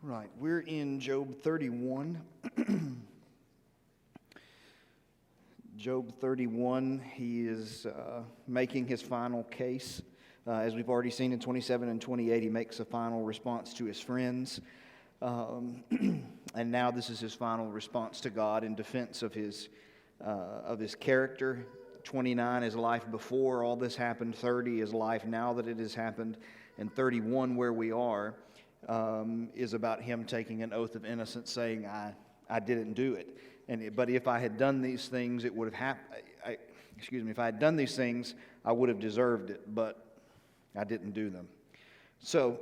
Right, we're in Job 31. Job 31, he is making his final case. As we've already seen in 27 and 28, he makes a final response to his friends. And now this is his final response to God in defense of his character. 29 is life before all this happened. 30 is life now that it has happened. And 31, where we are, is about him taking an oath of innocence, saying, I didn't do it. But if I had done these things, it would have happened. If I had done these things, I would have deserved it, but I didn't do them. So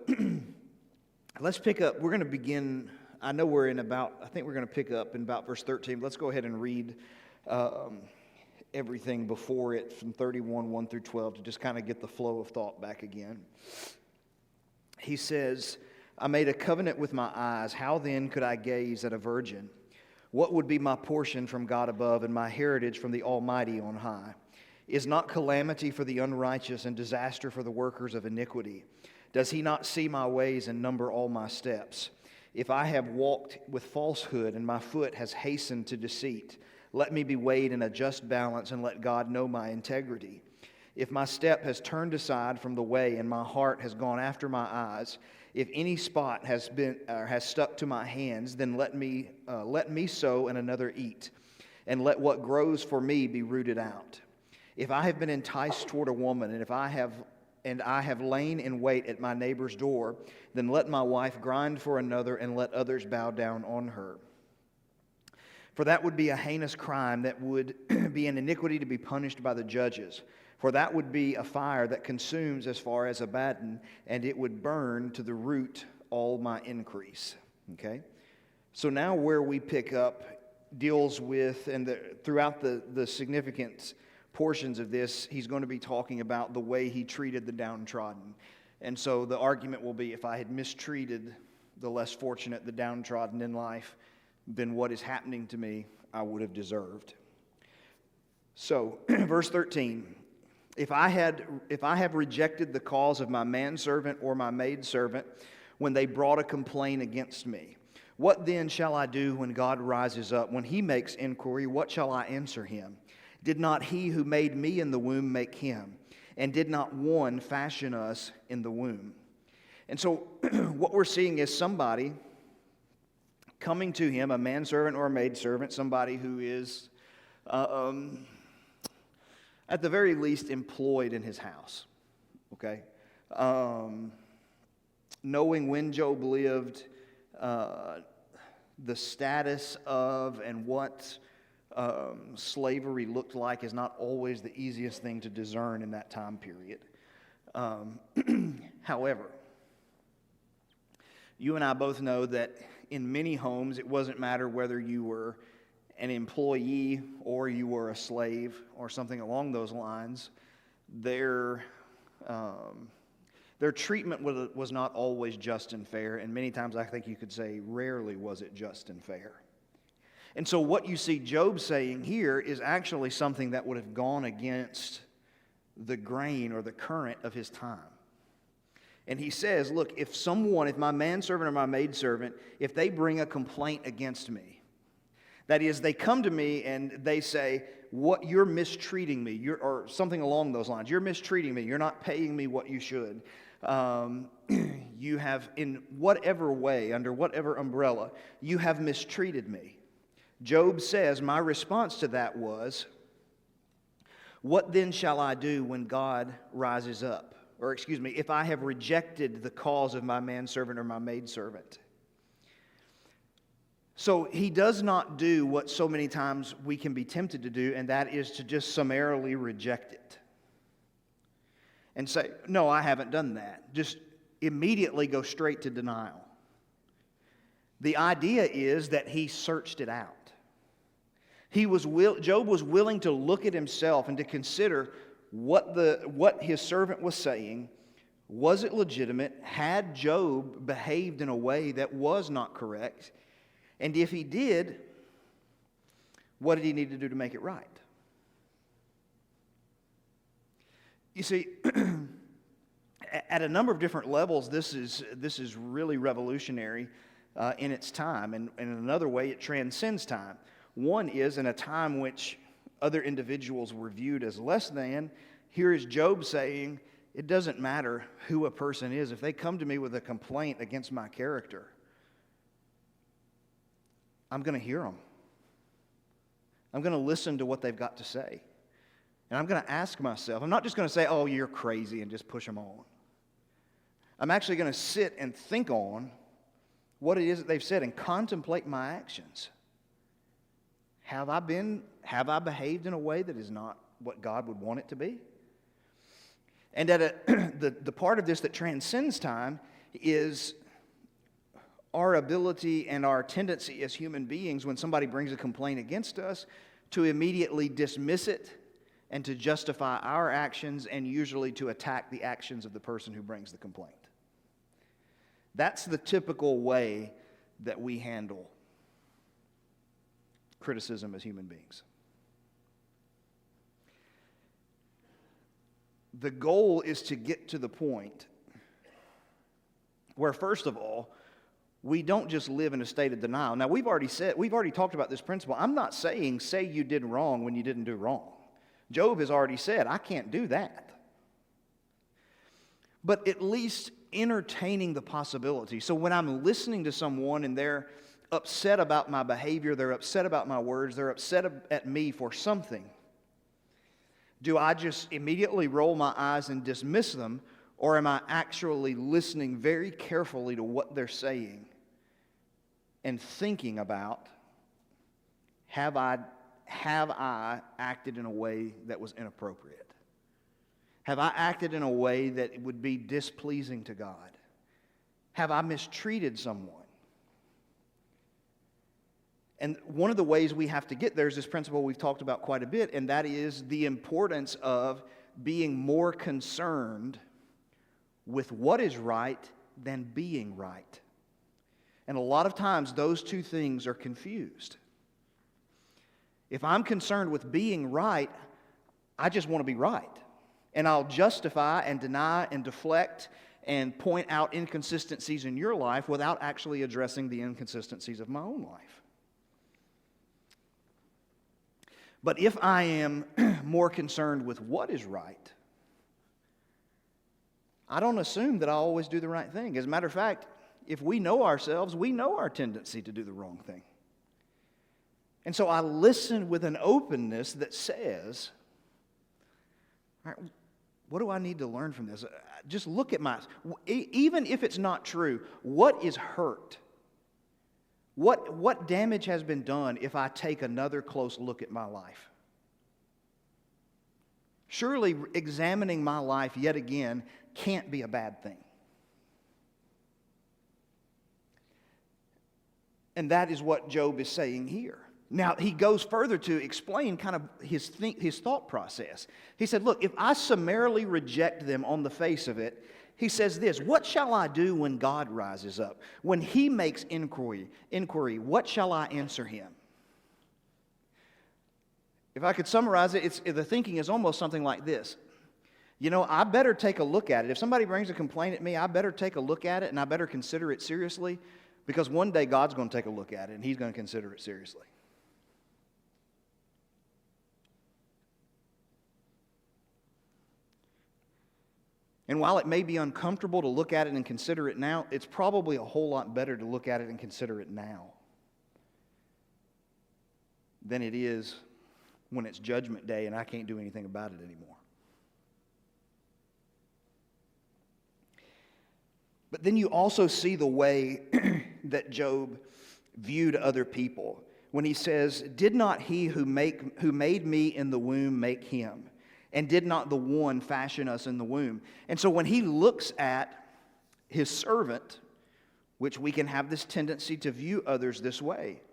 let's pick up. We're going to begin. I know we're in about, I think we're going to pick up in about verse 13. Let's go ahead and read everything before it from 31, 1 through 12 to just kind of get the flow of thought back again. He says, I made a covenant with my eyes. How then could I gaze at a virgin? What would be my portion from God above and my heritage from the Almighty on high? Is not calamity for the unrighteous and disaster for the workers of iniquity? Does he not see my ways and number all my steps? If I have walked with falsehood and my foot has hastened to deceit, let me be weighed in a just balance and let God know my integrity. If my step has turned aside from the way and my heart has gone after my eyes, if any spot has stuck to my hands, then let me sow and another eat, and let what grows for me be rooted out. If I have been enticed toward a woman, and I have lain in wait at my neighbor's door, then let my wife grind for another, and let others bow down on her. For that would be a heinous crime, that would be an iniquity to be punished by the judges. For that would be a fire that consumes as far as Abaddon, and it would burn to the root all my increase. Okay? So now where we pick up deals with, and throughout the significant portions of this, he's going to be talking about the way he treated the downtrodden. And so the argument will be, if I had mistreated the less fortunate, the downtrodden in life, then what is happening to me, I would have deserved. So, verse 13. If I have rejected the cause of my manservant or my maidservant when they brought a complaint against me, what then shall I do when God rises up? When he makes inquiry, what shall I answer him? Did not he who made me in the womb make him? And did not one fashion us in the womb? And so what we're seeing is somebody coming to him, a manservant or a maidservant, somebody who is at the very least employed in his house, okay? Knowing when Job lived, the status of and what slavery looked like is not always the easiest thing to discern in that time period. However, you and I both know that in many homes, it wasn't matter whether you were an employee or you were a slave or something along those lines. Their treatment was not always just and fair, and many times I think you could say rarely was it just and fair. And so what you see Job saying here is actually something that would have gone against the grain or the current of his time. And he says, look, if my manservant or my maidservant, if they bring a complaint against me, that is, they come to me and they say, "What you're mistreating me," or something along those lines. You're mistreating me. You're not paying me what you should. You have, in whatever way, under whatever umbrella, you have mistreated me. Job says, my response to that was, "What then shall I do when God rises up?" Or if I have rejected the cause of my manservant or my maidservant. So he does not do what so many times we can be tempted to do, and that is to just summarily reject it. And say, no, I haven't done that. Just immediately go straight to denial. The idea is that he searched it out. Job was willing to look at himself and to consider what his servant was saying. Was it legitimate? Had Job behaved in a way that was not correct? And if he did, what did he need to do to make it right? You see, at a number of different levels, this is really revolutionary. in its time, and in another way, it transcends time. One is in a time which other individuals were viewed as less than. Here is Job saying, it doesn't matter who a person is. If they come to me with a complaint against my character, I'm going to hear them. I'm going to listen to what they've got to say. And I'm going to ask myself, I'm not just going to say, oh, you're crazy, and just push them on. I'm actually going to sit and think on what it is that they've said and contemplate my actions. Have I behaved in a way that is not what God would want it to be? And the part of this that transcends time is our ability and our tendency as human beings, when somebody brings a complaint against us, to immediately dismiss it and to justify our actions, and usually to attack the actions of the person who brings the complaint. That's the typical way that we handle criticism as human beings. The goal is to get to the point where, first of all, we don't just live in a state of denial. Now, we've already talked about this principle. I'm not saying say you did wrong when you didn't do wrong. Job has already said, I can't do that. But at least entertaining the possibility. So when I'm listening to someone and they're upset about my behavior, they're upset about my words, they're upset at me for something, do I just immediately roll my eyes and dismiss them, or am I actually listening very carefully to what they're saying and thinking about, have I acted in a way that was inappropriate? Have I acted in a way that would be displeasing to God? Have I mistreated someone? And one of the ways we have to get there is this principle we've talked about quite a bit, and that is the importance of being more concerned with what is right than being right. And a lot of times those two things are confused. If I'm concerned with being right, I just want to be right. And I'll justify and deny and deflect and point out inconsistencies in your life without actually addressing the inconsistencies of my own life. But if I am more concerned with what is right, I don't assume that I always do the right thing. As a matter of fact, if we know ourselves, we know our tendency to do the wrong thing. And so I listen with an openness that says, all right, what do I need to learn from this? Just look at even if it's not true, what is hurt? What damage has been done if I take another close look at my life? Surely examining my life yet again can't be a bad thing. And that is what Job is saying here. Now, he goes further to explain kind of his thought process. He said, look, if I summarily reject them on the face of it, he says this, what shall I do when God rises up? When he makes inquiry, what shall I answer him? If I could summarize it, the thinking is almost something like this. You know, I better take a look at it. If somebody brings a complaint at me, I better take a look at it, and I better consider it seriously, because one day God's going to take a look at it, and he's going to consider it seriously. And while it may be uncomfortable to look at it and consider it now, it's probably a whole lot better to look at it and consider it now than it is when it's Judgment Day and I can't do anything about it anymore. But then you also see the way that Job viewed other people when he says, did not he who made me in the womb make him? And did not the one fashion us in the womb? And so when he looks at his servant, which we can have this tendency to view others this way,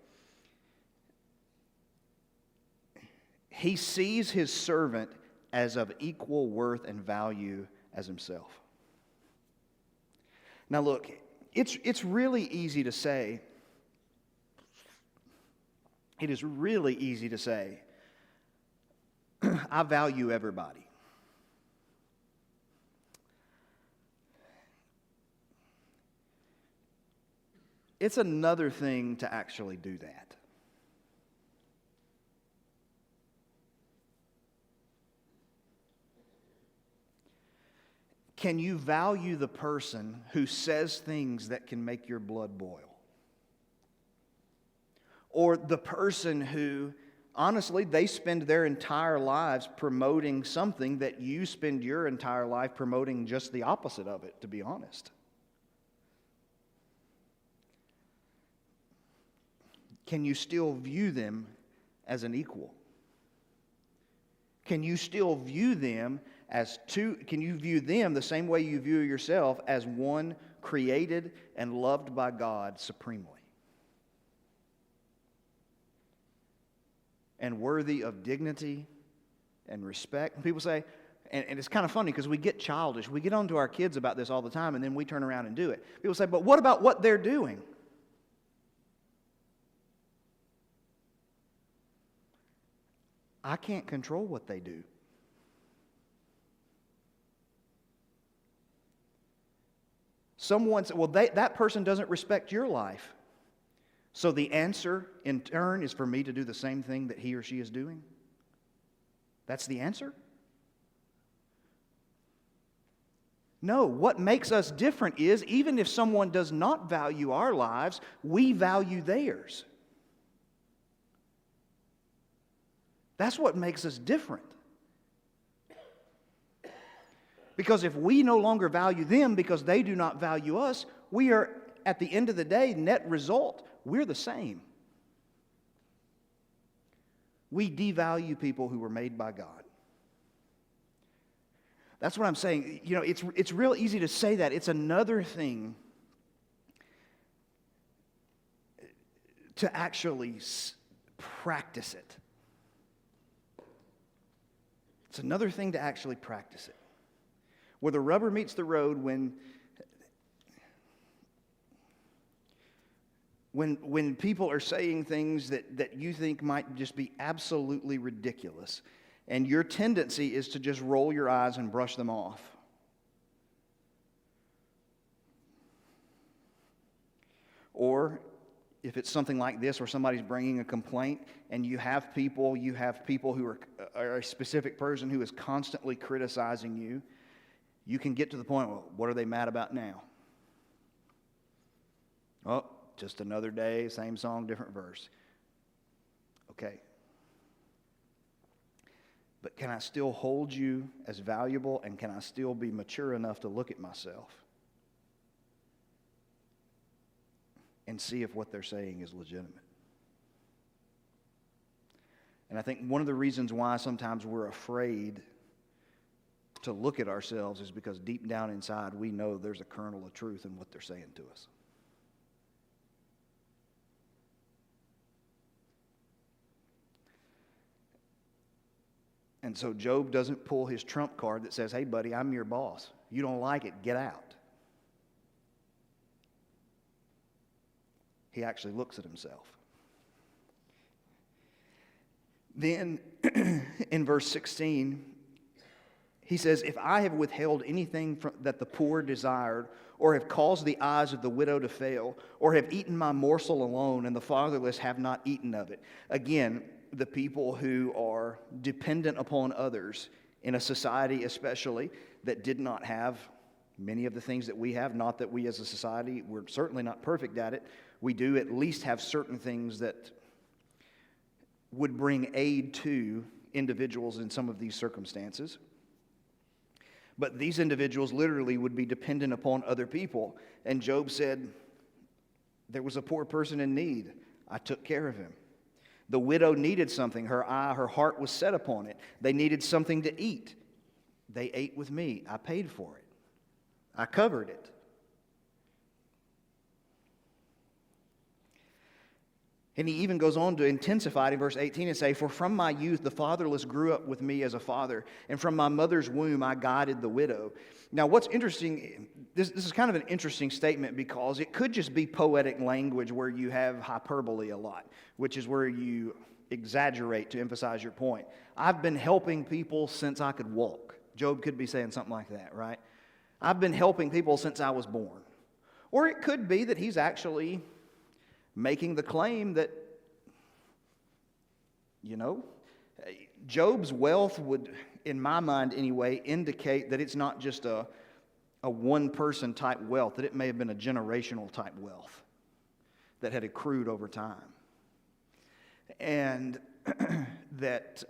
he sees his servant as of equal worth and value as himself. Now look, it's really easy to say, it is really easy to say, I value everybody. It's another thing to actually do that. Can you value the person who says things that can make your blood boil? Or the person who, honestly, they spend their entire lives promoting something that you spend your entire life promoting just the opposite of it, to be honest. Can you still view them as an equal? Can you still view them as two? Can you view them the same way you view yourself, as one created and loved by God supremely? And worthy of dignity and respect. And people say, and it's kind of funny because we get childish. We get on to our kids about this all the time, and then we turn around and do it. People say, but what about what they're doing? I can't control what they do. Someone said, well, that person doesn't respect your life. So the answer, in turn, is for me to do the same thing that he or she is doing? That's the answer? No, what makes us different is, even if someone does not value our lives, we value theirs. That's what makes us different. Because if we no longer value them because they do not value us, we are, at the end of the day, net result, we're the same. We devalue people who were made by God. That's what I'm saying. You know, it's real easy to say that. It's another thing to actually practice it. It's another thing to actually practice it. Where the rubber meets the road, when people are saying things that you think might just be absolutely ridiculous, and your tendency is to just roll your eyes and brush them off. Or if it's something like this where somebody's bringing a complaint and you have people who are a specific person who is constantly criticizing you, you can get to the point, well, what are they mad about now? Oh, just another day, same song, different verse. Okay. But can I still hold you as valuable, and can I still be mature enough to look at myself and see if what they're saying is legitimate? And I think one of the reasons why sometimes we're afraid to look at ourselves is because deep down inside we know there's a kernel of truth in what they're saying to us. And so Job doesn't pull his trump card that says, hey buddy, I'm your boss. You don't like it, get out. He actually looks at himself. Then in verse 16, he says, if I have withheld anything that the poor desired, or have caused the eyes of the widow to fail, or have eaten my morsel alone, and the fatherless have not eaten of it. Again, the people who are dependent upon others in a society especially that did not have many of the things that we have. Not that we as a society, we're certainly not perfect at it. We do at least have certain things that would bring aid to individuals in some of these circumstances. But these individuals literally would be dependent upon other people. And Job said, there was a poor person in need. I took care of him. The widow needed something. Her heart was set upon it. They needed something to eat. They ate with me. I paid for it. I covered it. And he even goes on to intensify it in verse 18 and say, for from my youth the fatherless grew up with me as a father, and from my mother's womb I guided the widow. Now what's interesting, this is kind of an interesting statement because it could just be poetic language where you have hyperbole a lot, which is where you exaggerate to emphasize your point. I've been helping people since I could walk. Job could be saying something like that, right? I've been helping people since I was born. Or it could be that he's actually making the claim that, Job's wealth would, in my mind anyway, indicate that it's not just a one-person type wealth, that it may have been a generational type wealth that had accrued over time. And that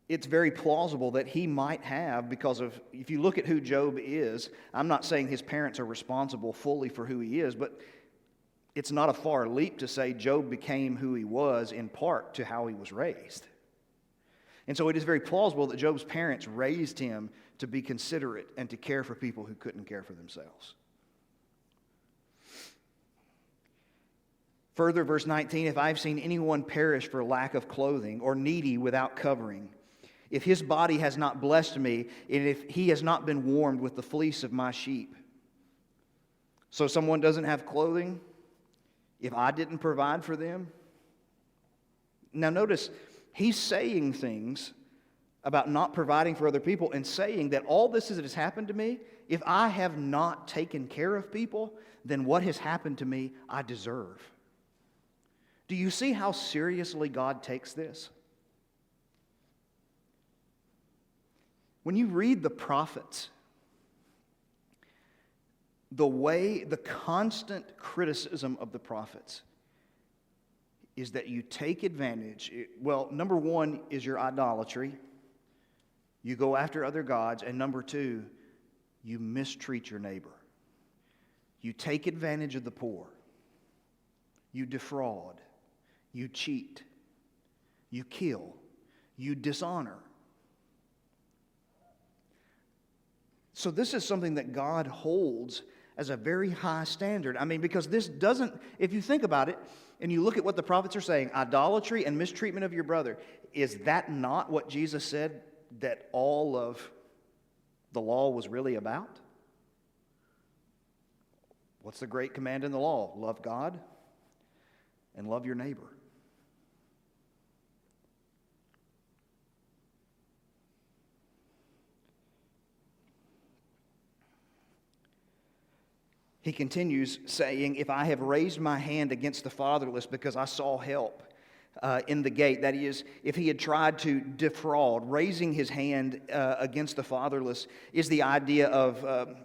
it's very plausible that he might have, because of, if you look at who Job is, I'm not saying his parents are responsible fully for who he is, but it's not a far leap to say Job became who he was in part to how he was raised. And so it is very plausible that Job's parents raised him to be considerate and to care for people who couldn't care for themselves. Further, verse 19, if I've seen anyone perish for lack of clothing or needy without covering, if his body has not blessed me, and if he has not been warmed with the fleece of my sheep. So someone doesn't have clothing, if I didn't provide for them. Now notice, he's saying things about not providing for other people and saying that all this that has happened to me, if I have not taken care of people, then what has happened to me, I deserve. Do you see how seriously God takes this? When you read the prophets, the constant criticism of the prophets is that you take advantage. Well, number one is your idolatry. You go after other gods. And number two, you mistreat your neighbor. You take advantage of the poor. You defraud. You cheat. You kill. You dishonor. So this is something that God holds as a very high standard. I mean, because this doesn't, if you think about it, and you look at what the prophets are saying, idolatry and mistreatment of your brother, is that not what Jesus said that all of the law was really about? What's the great command in the law? Love God and love your neighbor. He continues saying, if I have raised my hand against the fatherless because I saw help in the gate, that is, if he had tried to defraud, raising his hand against the fatherless is the idea of,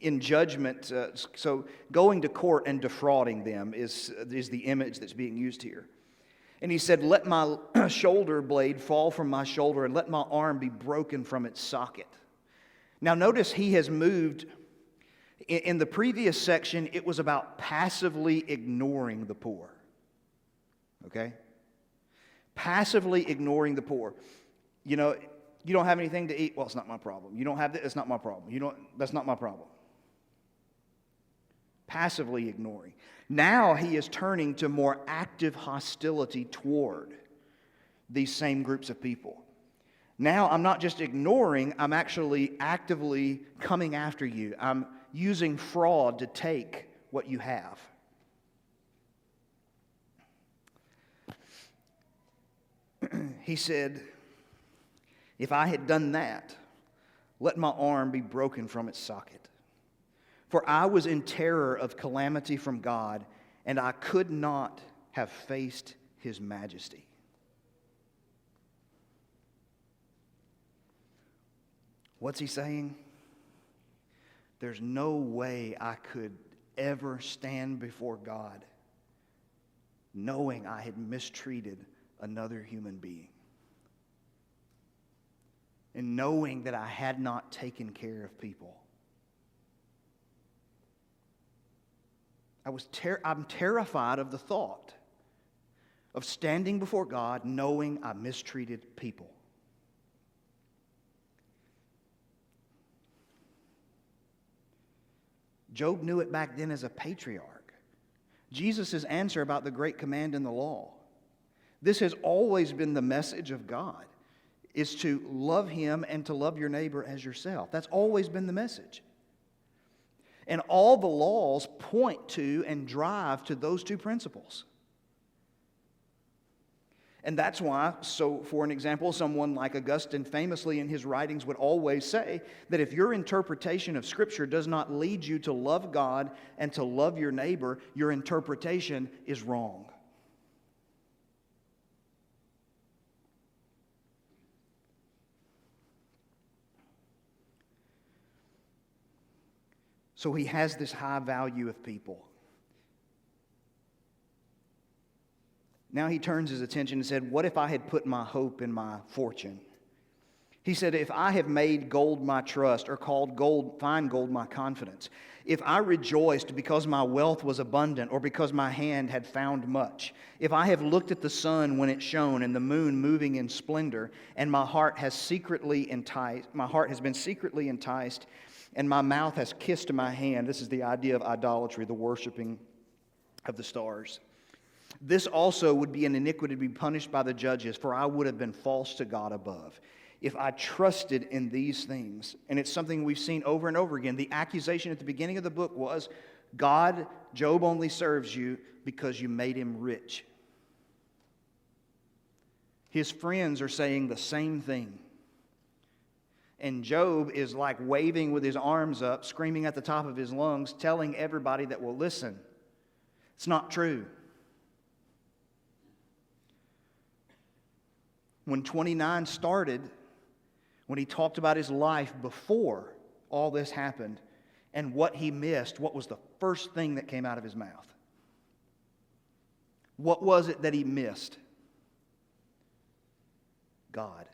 in judgment, so going to court and defrauding them is the image that's being used here. And he said, let my shoulder blade fall from my shoulder and let my arm be broken from its socket. Now notice he has moved. In the previous section, it was about passively ignoring the poor. Okay? Passively ignoring the poor. You don't have anything to eat? Well, it's not my problem. You don't have that? It's not my problem. That's not my problem. Passively ignoring. Now he is turning to more active hostility toward these same groups of people. Now I'm not just ignoring, I'm actually actively coming after you. I'm using fraud to take what you have. He said, if I had done that, let my arm be broken from its socket. For I was in terror of calamity from God, and I could not have faced his majesty. What's he saying? There's no way I could ever stand before God knowing I had mistreated another human being. And knowing that I had not taken care of people. I'm terrified of the thought of standing before God knowing I mistreated people. Job knew it back then as a patriarch. Jesus' answer about the great command in the law. This has always been the message of God, is to love Him and to love your neighbor as yourself. That's always been the message. And all the laws point to and drive to those two principles. And that's why, so for an example, someone like Augustine famously in his writings would always say that if your interpretation of Scripture does not lead you to love God and to love your neighbor, your interpretation is wrong. So he has this high value of people. Now he turns his attention and said, what if I had put my hope in my fortune? He said, if I have made gold my trust, or called fine gold my confidence, if I rejoiced because my wealth was abundant, or because my hand had found much, if I have looked at the sun when it shone and the moon moving in splendor, and my heart has been secretly enticed, and my mouth has kissed my hand. This is the idea of idolatry, the worshiping of the stars. This also would be an iniquity to be punished by the judges, for I would have been false to God above if I trusted in these things. And it's something we've seen over and over again. The accusation at the beginning of the book was, Job only serves you because you made him rich. His friends are saying the same thing. And Job is like waving with his arms up, screaming at the top of his lungs, telling everybody that will listen, it's not true. When 29 started, when he talked about his life before all this happened and what he missed, what was the first thing that came out of his mouth? What was it that he missed? God.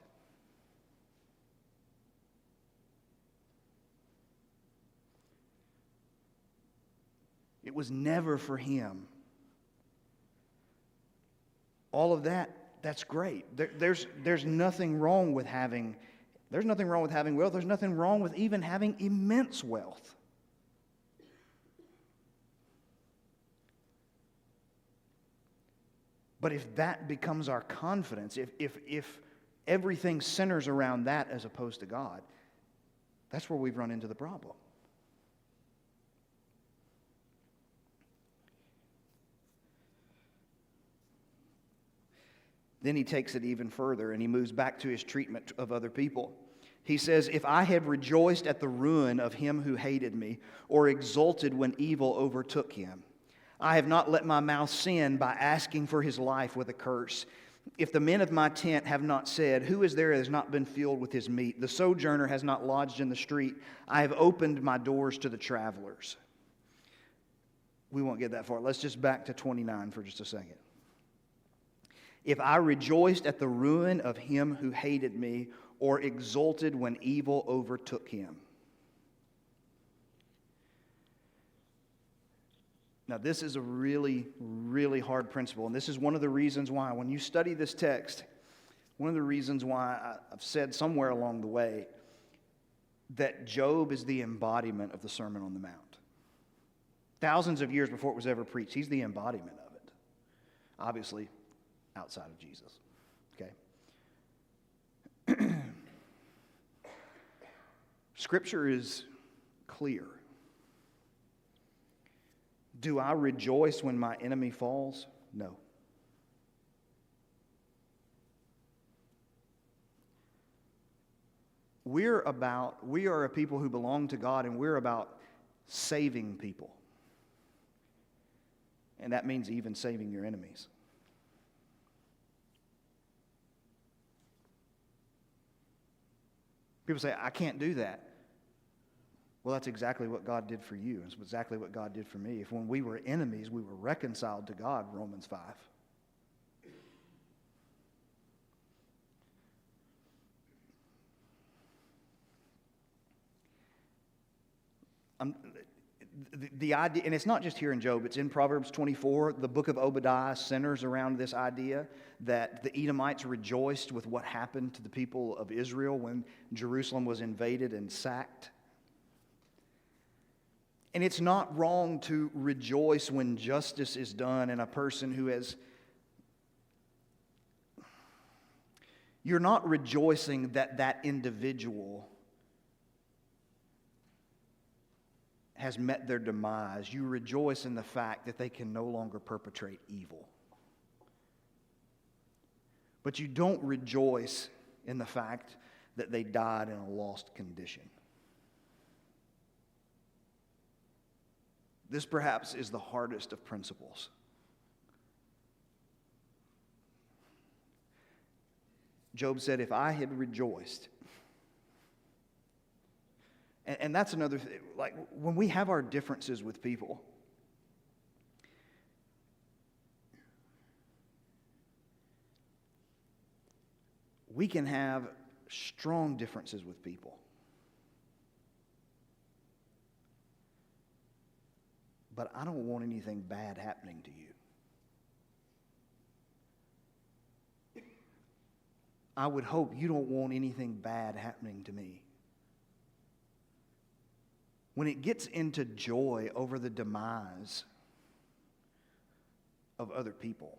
It was never for him. All of that, that's great. There's nothing wrong with having wealth. There's nothing wrong with even having immense wealth. But if that becomes our confidence, if everything centers around that as opposed to God, that's where we've run into the problem. Then he takes it even further and he moves back to his treatment of other people. He says, if I had rejoiced at the ruin of him who hated me, or exulted when evil overtook him, I have not let my mouth sin by asking for his life with a curse. If the men of my tent have not said, who is there that has not been filled with his meat? The sojourner has not lodged in the street. I have opened my doors to the travelers. We won't get that far. Let's just back to 29 for just a second. If I rejoiced at the ruin of him who hated me, or exulted when evil overtook him. Now, this is a really, really hard principle, and this is one of the reasons why, when you study this text, one of the reasons why I've said somewhere along the way that Job is the embodiment of the Sermon on the Mount. Thousands of years before it was ever preached, he's the embodiment of it. Obviously, outside of Jesus. Okay? Scripture is clear. Do I rejoice when my enemy falls? No. We are a people who belong to God, and we're about saving people. And that means even saving your enemies. People say, I can't do that. Well, that's exactly what God did for you. It's exactly what God did for me. If when we were enemies, we were reconciled to God, Romans 5. The idea, and it's not just here in Job, it's in Proverbs 24. The book of Obadiah centers around this idea that the Edomites rejoiced with what happened to the people of Israel when Jerusalem was invaded and sacked. And it's not wrong to rejoice when justice is done and a person who has... You're not rejoicing that that individual has met their demise. You rejoice in the fact that they can no longer perpetrate evil. But you don't rejoice in the fact that they died in a lost condition. This perhaps is the hardest of principles. Job said, if I had rejoiced, and that's another thing, like when we have our differences with people, we can have strong differences with people. But I don't want anything bad happening to you. I would hope you don't want anything bad happening to me. When it gets into joy over the demise of other people,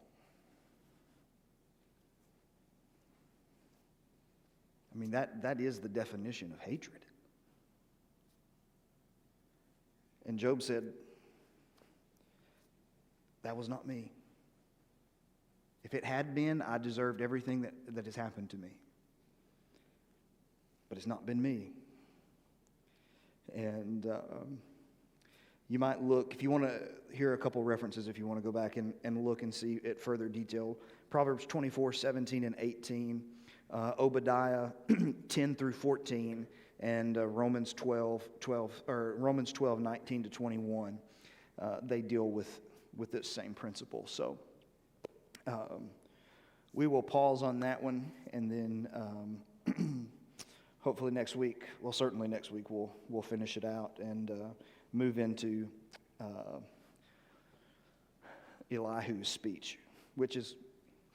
I mean, that is the definition of hatred. And Job said, that was not me. If it had been, I deserved everything that has happened to me. But it's not been me. And you might look, if you want to hear a couple references, if you want to go back and look and see it further detail, Proverbs 24, 17 and 18, Obadiah 10 through 14, and Romans 12, 19 to 21, they deal with this same principle. So we will pause on that one, and then hopefully next week, well, certainly next week, we'll finish it out and move into Elihu's speech, which is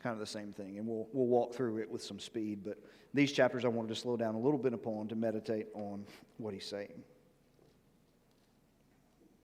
kind of the same thing, and we'll walk through it with some speed. But these chapters I wanted to slow down a little bit upon to meditate on what he's saying.